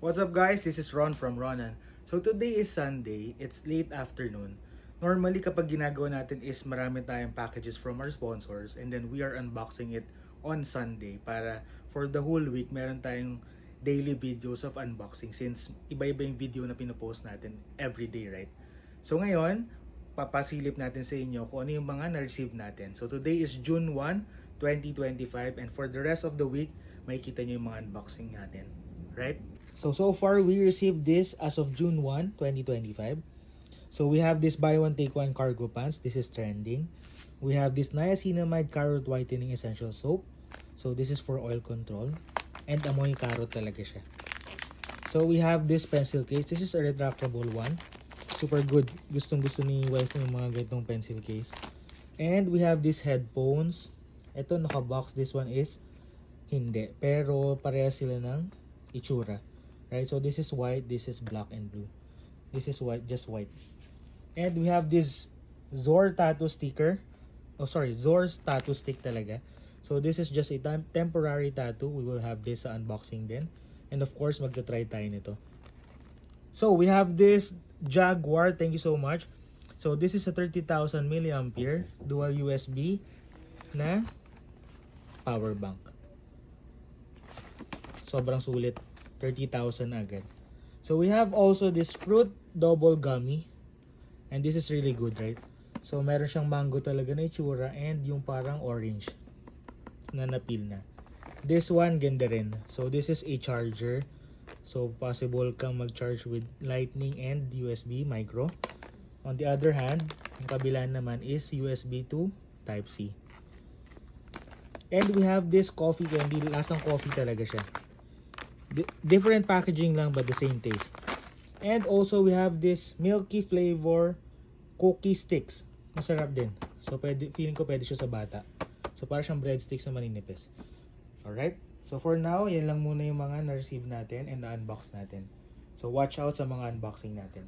What's up guys? This is Ron from Ronan. So today is Sunday, it's late afternoon. Normally kapag ginagawa natin is marami tayong packages from our sponsors and then we are unboxing it on Sunday para for the whole week meron tayong daily videos of unboxing since iba-iba yung video na pinopost natin every day, right? So ngayon, papasilip natin sa inyo kung ano yung mga na-receive natin. So today is June 1, 2025 and for the rest of the week, makikita nyo yung mga unboxing natin, right? So far we received this as of June 1, 2025. So we have this buy one take one cargo pants. This is trending. We have this niacinamide carrot whitening essential soap. So this is for oil control. And amoy carrot talaga siya. So we have this pencil case. This is a retractable one. Super good. Gustong gusto ni wife yung mga ganitong pencil case. And we have these headphones. Ito naka-box. This one is hindi. Pero parehas sila ng itsura. Right, so this is white, this is black and blue. This is white, just white. And we have this Zor tattoo sticker. Oh, sorry, Zor's tattoo stick talaga. So this is just a temporary tattoo. We will have this sa unboxing din. And of course, magta-try tayo nito. So we have this Jaguar. Thank you so much. So this is a 30,000 milliampere dual USB na power bank. Sobrang sulit. 30,000 agad. So we have also this fruit double gummy. And this is really good, right? So meron siyang mango talaga na itsura and yung parang orange na napil na. This one ganda rin. So this is a charger. So possible kang mag-charge with lightning and USB micro. On the other hand, yung kabila naman is USB to type C. And we have this coffee candy. Lasang coffee talaga siya. Different packaging lang but the same taste. And also we have this milky flavor cookie sticks. Masarap din. So feeling ko pwede siya sa bata. So para siyang breadsticks na maninipis. Alright? So for now, yan lang muna yung mga na-receive natin and na-unbox natin. So watch out sa mga unboxing natin.